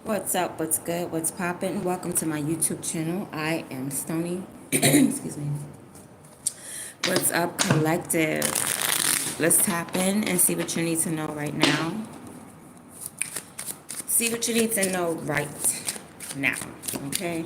What's up? What's good? What's poppin'? Welcome to my YouTube channel. I am Stony. Excuse me. What's up, collective? Let's tap in and see what you need to know right now. See what you need to know right now. Okay?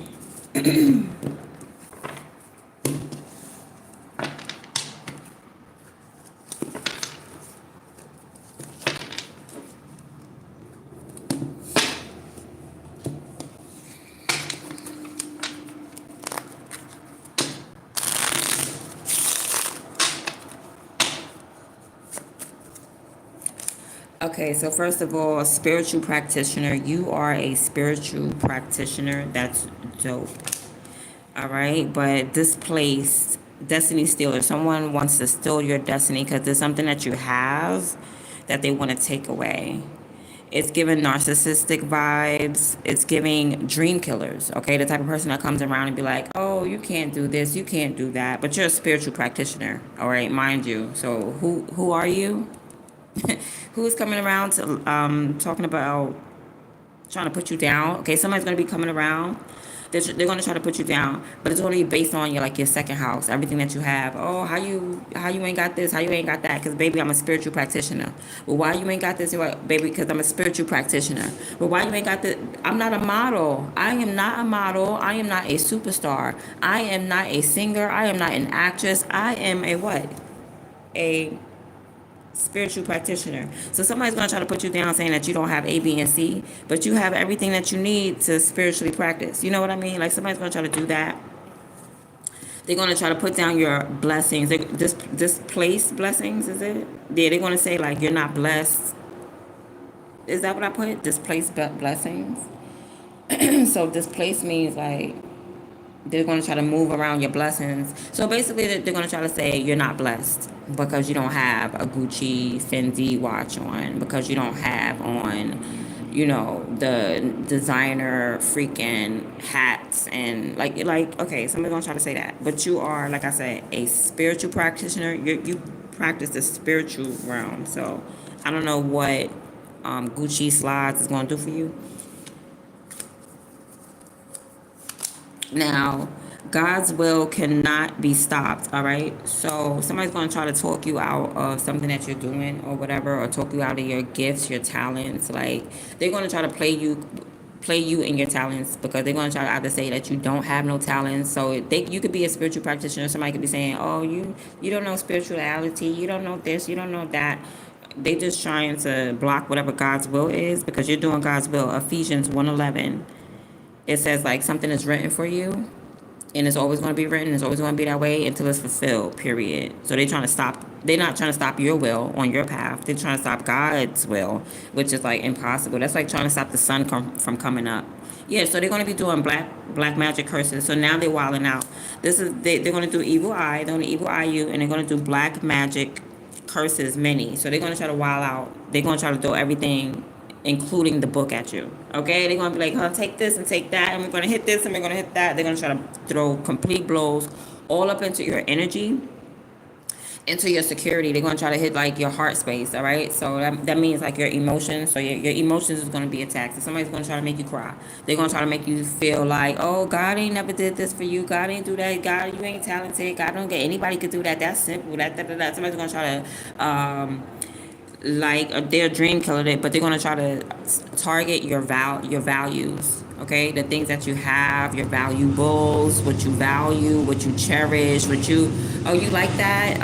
Okay, so first of all, spiritual practitioner. You are a spiritual practitioner. That's dope. All right, but displaced destiny stealer. Someone wants to steal your destiny because there's something that you have that they want to take away. It's giving narcissistic vibes. It's giving dream killers. Okay, the type of person that comes around and be like, "Oh, you can't do this, you can't do that," but you're a spiritual practitioner. All right, mind you. So who are you? Who's coming around to talking about trying to put you down? Okay, somebody's gonna be coming around. They're gonna try to put you down, but it's gonna be based on your second house, everything that you have. Oh, how you ain't got this? How you ain't got that? Because baby, I'm a spiritual practitioner. Well, why you ain't got this? Baby, because I'm a spiritual practitioner. But why you ain't got this? I'm not a model. I am not a model. I am not a superstar. I am not a singer. I am not an actress. I am a what? A spiritual practitioner. So somebody's going to try to put you down saying that you don't have A, B, and C, but you have everything that you need to spiritually practice. You know what I mean? Like somebody's going to try to do that. They're going to try to put down your blessings. Displace blessings, is it? Yeah, they're going to say like you're not blessed. Is that what I put? Displace blessings. So displace means like they're going to try to move around your blessings. So basically, they're going to try to say you're not blessed because you don't have a Gucci Fendi watch on, because you don't have on, the designer freaking hats and okay, somebody's going to try to say that. But you are, like I said, a spiritual practitioner. You practice the spiritual realm. So I don't know what Gucci slides is going to do for you. Now, God's will cannot be stopped, all right? So somebody's going to try to talk you out of something that you're doing or whatever, or talk you out of your gifts, your talents. Like, they're going to try to play you in your talents, because they're going to try to either say that you don't have no talents. So you could be a spiritual practitioner. Somebody could be saying, oh, you don't know spirituality, you don't know this, you don't know that. They just trying to block whatever God's will is, because you're doing God's will. Ephesians 1:11. It says like something is written for you, and it's always going to be written. It's always going to be that way until it's fulfilled, period. So they're trying to stop. They're not trying to stop your will on your path. They're trying to stop God's will, which is like impossible. That's like trying to stop the sun from coming up. Yeah, so they're going to be doing black magic curses. So now they're wilding out. They're going to do evil eye. They're going to evil eye you, and they're going to do black magic curses, many. So they're going to try to wild out. They're going to try to throw everything, including the book, at you. Okay, they're gonna be like, take this and take that, and we're gonna hit this and we're gonna hit that. They're gonna try to throw complete blows all up into your energy, into your security. They're gonna try to hit like your heart space. All right, so that means like your emotions. So your emotions is gonna be attacked. So somebody's gonna try to make you cry. They're gonna try to make you feel like, oh, God ain't never did this for you. God ain't do that. God, you ain't talented. God don't get anybody could do that. That's simple. That. Somebody's gonna try to they're a dream killer, but they're going to try to target your values. Okay, the things that you have, your valuables, what you value, what you cherish, you like that,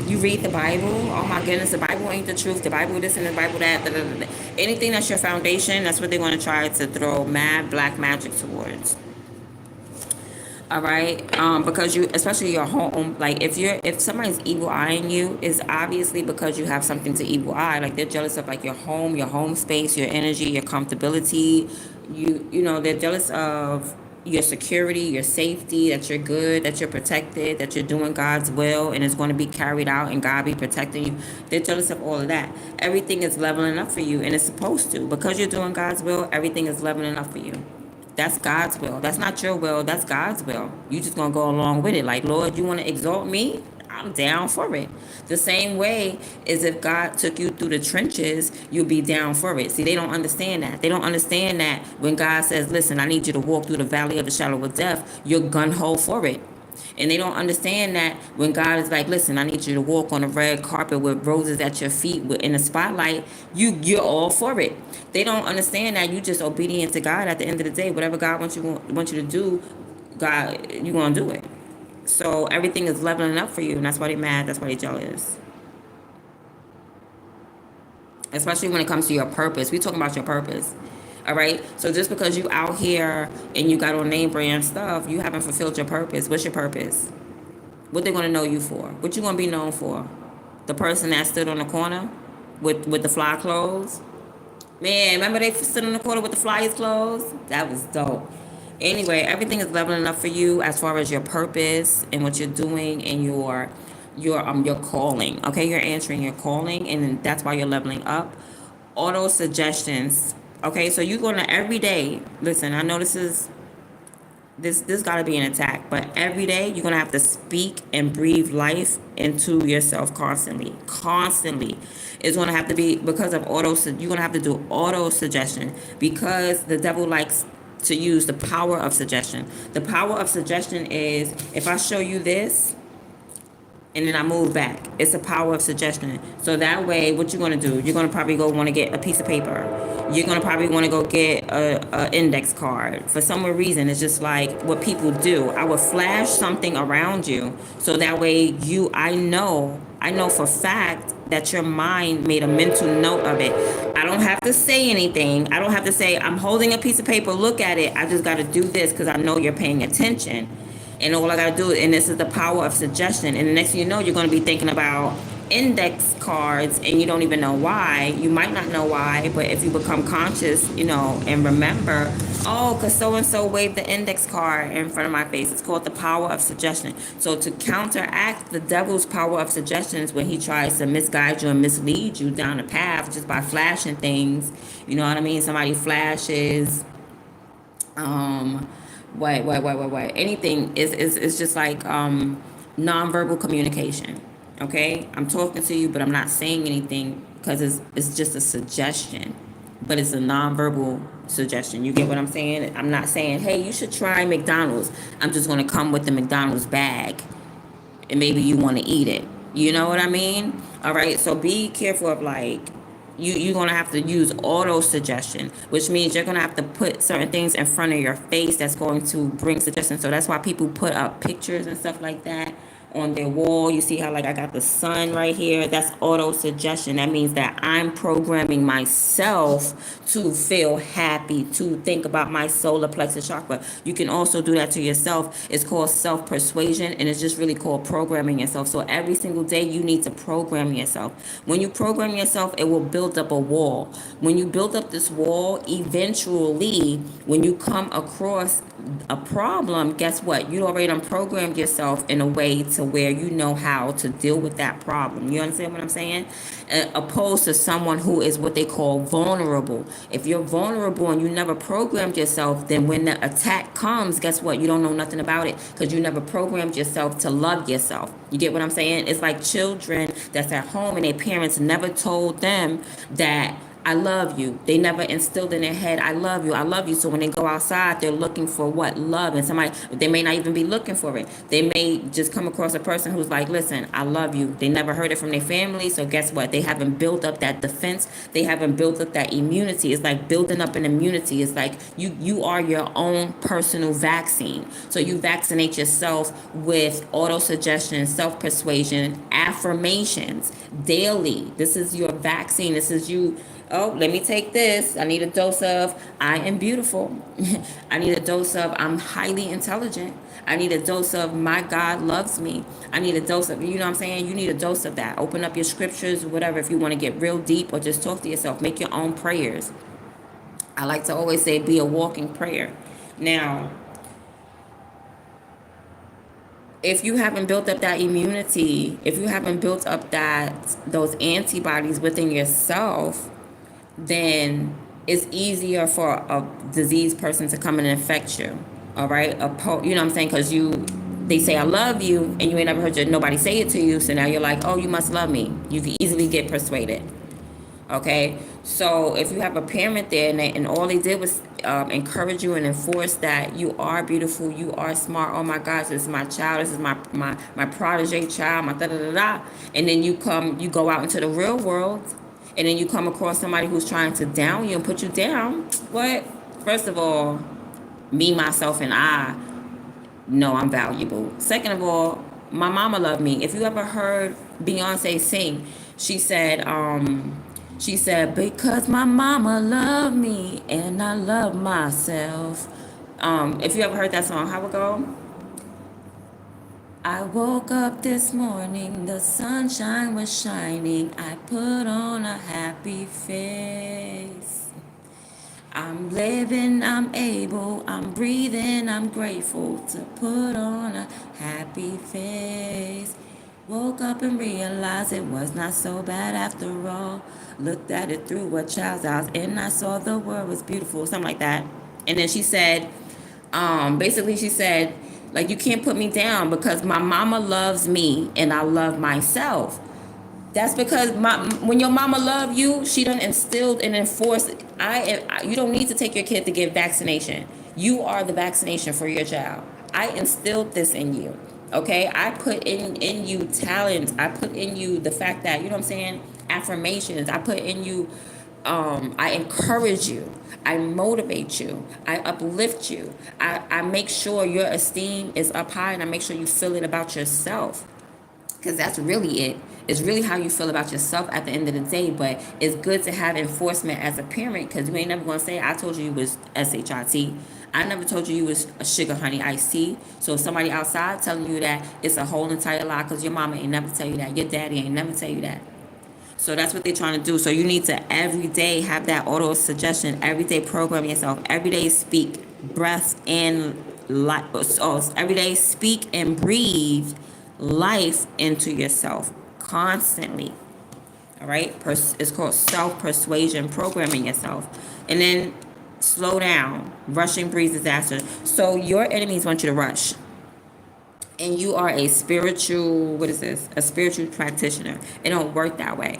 you read the Bible. Oh my goodness, the Bible ain't the truth. The Bible this and the Bible that. Da, da, da, da. Anything that's your foundation, that's what they're going to try to throw mad black magic towards. All right, because you, especially your home, like if somebody's evil eyeing you, is obviously because you have something to evil eye. Like they're jealous of like your home space, your energy, your comfortability. They're jealous of your security, your safety, that you're good, that you're protected, that you're doing God's will and it's going to be carried out and God be protecting you. They're jealous of all of that. Everything is leveling up for you, and it's supposed to, because you're doing God's will. Everything is leveling up for you. That's God's will. That's not your will. That's God's will. You just gonna go along with it. Like, Lord, you want to exalt me? I'm down for it. The same way as if God took you through the trenches, you'll be down for it. See, they don't understand that. They don't understand that when God says, listen, I need you to walk through the valley of the shadow of death, you're gun-ho for it. And they don't understand that when God is like, listen, I need you to walk on a red carpet with roses at your feet in the spotlight, you're all for it. They don't understand that you just obedient to God at the end of the day. Whatever God wants you to do, God, you're going to do it. So everything is leveling up for you, and that's why they're mad. That's why they're jealous. Especially when it comes to your purpose. We talking about your purpose. All right. So just because you out here and you got on name brand stuff, you haven't fulfilled your purpose. What's your purpose? What they gonna know you for? What you gonna be known for? The person that stood on the corner with the fly clothes? Man, remember they stood on the corner with the flyers clothes? That was dope. Anyway, everything is leveling up for you as far as your purpose and what you're doing and your calling. Okay, you're answering your calling, and that's why you're leveling up. Auto suggestions. Okay, so you're gonna every day. Listen, I know this got to be an attack, but every day you're gonna have to speak and breathe life into yourself constantly. It's gonna have to be because of you're gonna have to do auto suggestion because the devil likes to use the power of suggestion. The power of suggestion is if I show you this and then I move back. It's the power of suggestion. So that way, what you're gonna do, you're gonna probably go want to get a piece of paper. You're gonna probably want to go get a index card. For some reason, it's just like what people do. I would flash something around you, so that way I know for fact that your mind made a mental note of it. I don't have to say anything. I don't have to say I'm holding a piece of paper. Look at it. I just got to do this because I know you're paying attention. And all I gotta do, and this is the power of suggestion. And the next thing you know, you're gonna be thinking about index cards and you don't even know why. You might not know why, but if you become conscious, and remember, oh, because so-and-so waved the index card in front of my face. It's called the power of suggestion. So to counteract the devil's power of suggestions when he tries to misguide you and mislead you down a path just by flashing things, you know what I mean? Somebody flashes, what anything is just like nonverbal communication. Okay, I'm talking to you but I'm not saying anything because it's just a suggestion, but it's a nonverbal suggestion. You get what I'm saying? I'm not saying, hey, you should try McDonald's. I'm just going to come with the McDonald's bag and maybe you want to eat it. You know what I mean? All right, so be careful of like you're going to have to use auto suggestion, which means you're going to have to put certain things in front of your face that's going to bring suggestion. So that's why people put up pictures and stuff like that on their wall. You see how like I got the sun right here? That's auto suggestion. That means that I'm programming myself to feel happy, to think about my solar plexus chakra. You can also do that to yourself. It's called self-persuasion, and it's just really called programming yourself. So every single day you need to program yourself. When you program yourself, it will build up a wall. When you build up this wall, eventually when you come across a problem, guess what? You already done programmed yourself in a way to where you know how to deal with that problem. You understand what I'm saying? Opposed to someone who is what they call vulnerable. If you're vulnerable and you never programmed yourself, then when the attack comes, guess what? You don't know nothing about it because you never programmed yourself to love yourself. You get what I'm saying? It's like children that's at home and their parents never told them that I love you. They never instilled in their head, I love you, I love you. So when they go outside, they're looking for what? Love. And somebody, they may not even be looking for it. They may just come across a person who's like, listen, I love you. They never heard it from their family. So guess what? They haven't built up that defense. They haven't built up that immunity. It's like building up an immunity. It's like you are your own personal vaccine. So you vaccinate yourself with auto-suggestion, self-persuasion, affirmations daily. This is your vaccine. This is you. Oh, let me take this. I need a dose of I am beautiful. I need a dose of I'm highly intelligent. I need a dose of my God loves me. I need a dose of, you know what I'm saying? You need a dose of that. Open up your scriptures, whatever, if you want to get real deep or just talk to yourself. Make your own prayers. I like to always say be a walking prayer. Now, if you haven't built up that immunity, if you haven't built up those antibodies within yourself, then it's easier for a diseased person to come and infect you. All right, you know what I'm saying? Because they say I love you, and you ain't never heard nobody say it to you, so now you're like, oh, you must love me. You can easily get persuaded. Okay, so if you have a parent there and all they did was encourage you and enforce that you are beautiful, you are smart, oh my gosh, this is my child, this is my protege child, my da da da da, and then you go out into the real world, and then you come across somebody who's trying to down you and put you down. What? First of all, me, myself, and I know I'm valuable. Second of all, my mama loved me. If you ever heard Beyonce sing, she said, because my mama loved me and I love myself. If you ever heard that song, how it go? I woke up this morning, the sunshine was shining. I put on a happy face. I'm living, I'm able, I'm breathing, I'm grateful to put on a happy face. Woke up and realized it was not so bad after all. Looked at it through a child's eyes and I saw the world was beautiful, something like that. And then she said, basically she said, like, you can't put me down because my mama loves me and I love myself. That's because when your mama love you, she done instilled and enforced. You don't need to take your kid to get vaccination. You are the vaccination for your child. I instilled this in you. Okay, I put in you talents. I put in you the fact that, you know what I'm saying, affirmations. I put in you. I encourage you. I motivate you. I uplift you. I make sure your esteem is up high, and I make sure you feel it about yourself. Because that's really it. It's really how you feel about yourself at the end of the day. But it's good to have enforcement as a parent, because you ain't never going to say, I told you was SHIT. I never told you was a sugar honey iced tea. So if somebody outside telling you that, it's a whole entire lie, because your mama ain't never tell you that. Your daddy ain't never tell you that. So that's what they're trying to do. So you need to every day have that auto suggestion. Every day program yourself. Every day speak breath and life. Oh, every day speak and breathe life into yourself constantly. All right, it's called self-persuasion, programming yourself. And then slow down. Rushing breeds disaster. So your enemies want you to rush, and you are a spiritual, what is this, a spiritual practitioner. It don't work that way.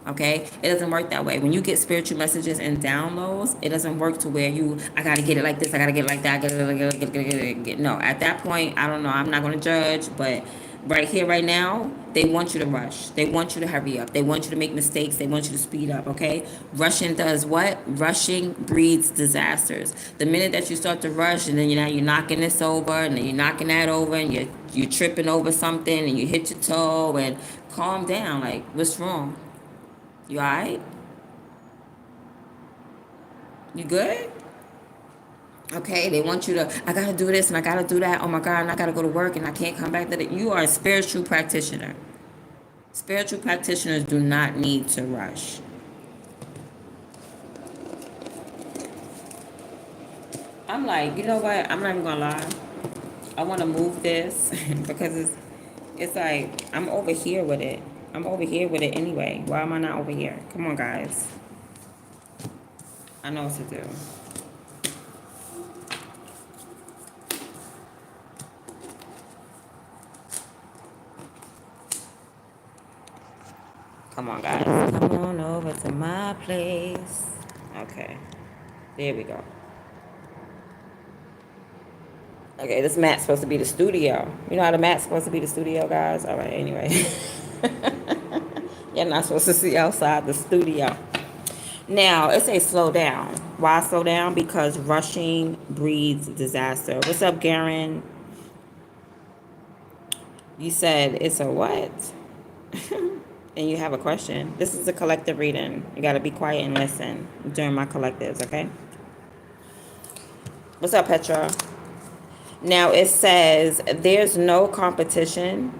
Okay, it doesn't work that way. When you get spiritual messages and downloads, it doesn't work to where I gotta get it like this, I gotta get it like that, no. At that point, I don't know, I'm not gonna judge, but right here, right now, they want you to rush. They want you to hurry up. They want you to make mistakes. They want you to speed up, okay? Rushing does what? Rushing breeds disasters. The minute that you start to rush, and then you're knocking this over, and then you're knocking that over, and you're tripping over something, and you hit your toe, and calm down. Like, what's wrong? You all right? You good? Okay, they want you to, I gotta do this and I gotta do that. Oh my God, and I gotta go to work and I can't come back to it. You are a spiritual practitioner. Spiritual practitioners do not need to rush. I'm like, you know what? I'm not even gonna lie. I want to move this because it's like, I'm over here with it. I'm over here with it anyway. Why am I not over here? Come on, guys. I know what to do. Come on, guys. Come on over to my place. Okay. There we go. Okay, this mat's supposed to be the studio. You know how the mat's supposed to be the studio, guys? All right, anyway. You're not supposed to see outside the studio. Now, it says slow down. Why slow down? Because rushing breeds disaster. What's up, Garen? You said it's a what? And you have a question. This is a collective reading. You got to be quiet and listen during my collectives, okay? What's up, Petra? Now, it says there's no competition.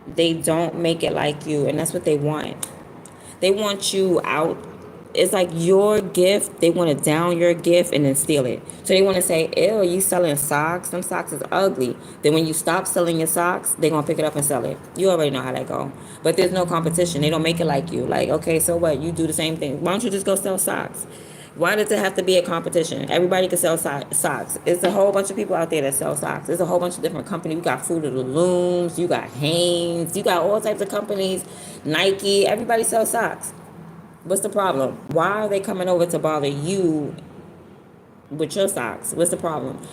They don't make it like you, and that's what they want. They want you out. It's like your gift. They want to down your gift and then steal it. So they want to say, ew, you selling socks? Them socks is ugly. Then when you stop selling your socks, they're going to pick it up and sell it. You already know how that go. But there's no competition. They don't make it like you. Like, okay, so what? You do the same thing. Why don't you just go sell socks? Why does it have to be a competition? Everybody can sell socks. It's a whole bunch of people out there that sell socks. There's a whole bunch of different companies. You got Fruit of the Looms. You got Hanes. You got all types of companies. Nike. Everybody sells socks. What's the problem? Why are they coming over to bother you with your socks? What's the problem?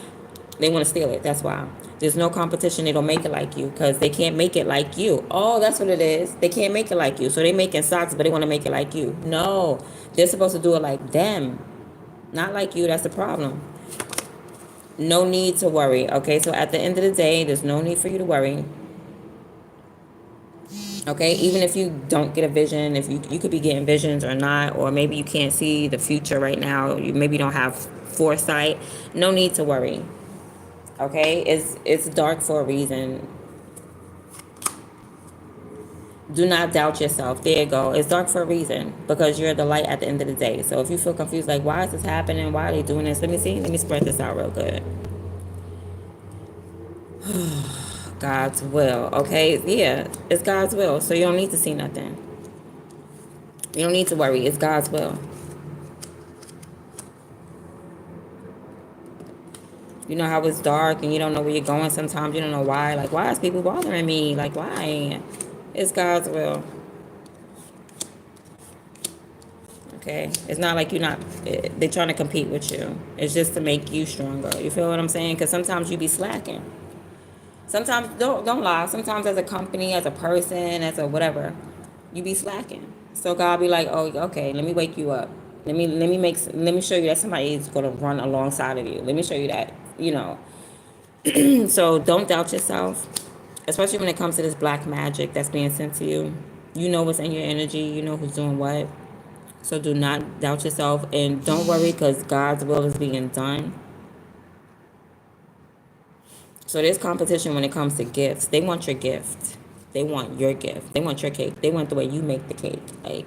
They want to steal it. That's why. There's no competition. They don't make it like you because they can't make it like you. Oh, that's what it is. They can't make it like you. So they making socks, but they want to make it like you. No, they're supposed to do it like them, not like you. That's the problem. No need to worry. Okay, so at the end of the day, there's no need for you to worry. Okay, even if you don't get a vision, if you could be getting visions or not, or maybe you can't see the future right now, you maybe don't have foresight, no need to worry. Okay, it's dark for a reason. Do not doubt yourself. There you go. It's dark for a reason because you're the light at the end of the day. So if you feel confused, like, why is this happening? Why are they doing this? Let me see. Let me spread this out real good. God's will. Okay, yeah, it's God's will. So you don't need to see nothing. You don't need to worry. It's God's will. You know how it's dark and you don't know where you're going sometimes. You don't know why. Like, why is people bothering me? Like, why? It's God's will. Okay? It's not like they're trying to compete with you. It's just to make you stronger. You feel what I'm saying? Because sometimes you be slacking. Sometimes, don't lie. Sometimes as a company, as a person, as a whatever, you be slacking. So God be like, oh, okay, let me wake you up. Let me show you that somebody is going to run alongside of you. Let me show you that, So don't doubt yourself, especially when it comes to this black magic that's being sent to you. You know what's in your energy. You know who's doing what. So do not doubt yourself. And don't worry because God's will is being done. So there's competition when it comes to gifts. They want your gift. They want your gift. They want your cake. They want the way you make the cake. Like,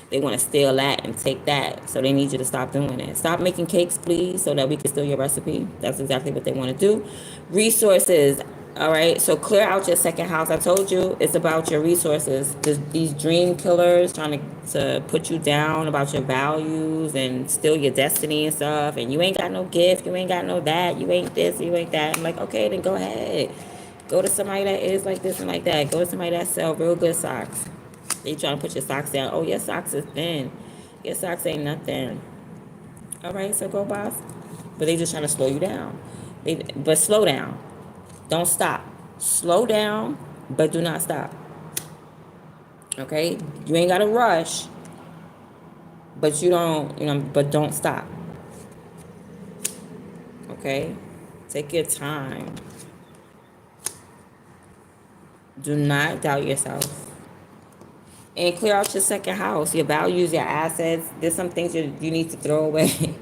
they want to steal that and take that. So they need you to stop doing it. Stop making cakes, please, so that we can steal your recipe. That's exactly what they want to do. Resources. All right. So clear out your second house. I told you it's about your resources. These dream killers trying to put you down about your values and steal your destiny and stuff. And you ain't got no gift. You ain't got no that. You ain't this. You ain't that. I'm like, okay, then go ahead. Go to somebody that is like this and like that. Go to somebody that sell real good socks. They trying to put your socks down. Oh, your socks is thin. Your socks ain't nothing. All right, so go boss. But they just trying to slow you down. But slow down. Don't stop. Slow down, but do not stop. Okay? You ain't got to rush, but but don't stop. Okay? Take your time. Do not doubt yourself. And clear out your second house, your values, your assets. There's some things you need to throw away.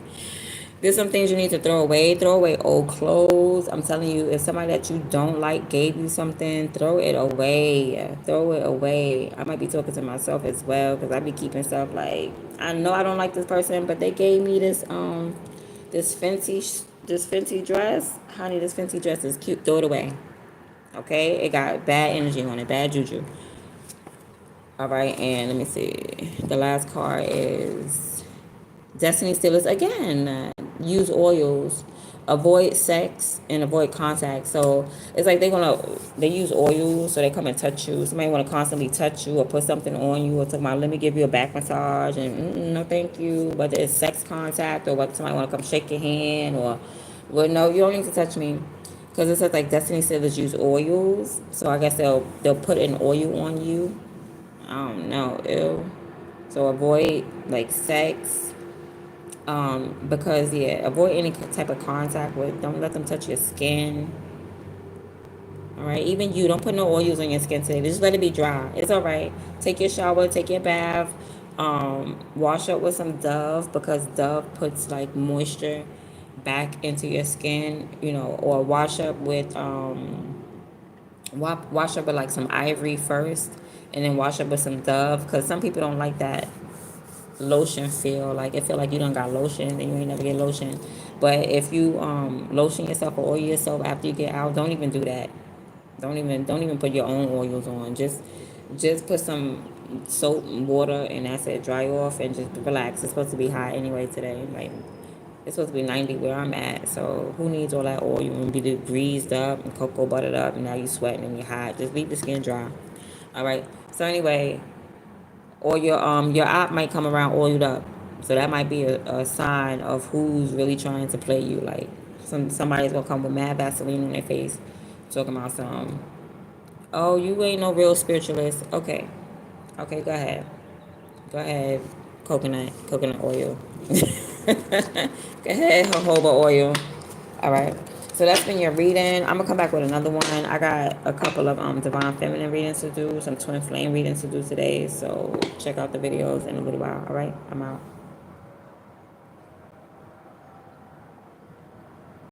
There's some things you need to throw away. Throw away old clothes. I'm telling you, if somebody that you don't like gave you something, throw it away. Throw it away. I might be talking to myself as well because I be keeping stuff like, I know I don't like this person, but they gave me this Fenty dress. Honey, this Fenty dress is cute. Throw it away. Okay? It got bad energy on it, bad juju. All right, and let me see. The last card is Destiny Stealers again. Use oils, avoid sex, and avoid contact. So it's like they use oils, so they come and touch you. Somebody want to constantly touch you or put something on you or talk about, let me give you a back massage, and no thank you. Whether it's sex contact or whether somebody want to come shake your hand or, well, no, you don't need to touch me. Because it says like Destiny Stealers use oils, so I guess they'll put an oil on you. I don't know, ew. So avoid like sex. Because avoid any type of contact with. Don't let them touch your skin. All right, even you don't put no oils on your skin today. Just let it be dry. It's all right. Take your shower, take your bath. Wash up with some Dove because Dove puts like moisture back into your skin. Or wash up with like some Ivory first, and then wash up with some Dove because some people don't like that lotion feel. Like it feel like you don't got lotion and you ain't never get lotion. But if you lotion yourself or oil yourself after you get out, don't even do that. Don't even put your own oils on. Just just put some soap and water and that's it. Dry off and just relax. It's supposed to be hot anyway today. Like it's supposed to be 90 where I'm at. So who needs all that oil? You want to be greased up and cocoa buttered up and now you're sweating and you're hot. Just leave the skin dry. All right. So anyway, or your op might come around oiled up. So that might be a sign of who's really trying to play you. Like somebody's gonna come with mad Vaseline on their face, talking about some. Oh, you ain't no real spiritualist. Okay, okay, go ahead, go ahead. Coconut oil. Go ahead, jojoba oil. All right. So that's been your reading. I'm gonna come back with another one. I got a couple of divine feminine readings to do, some twin flame readings to do today. So check out the videos in a little while. All right, I'm out.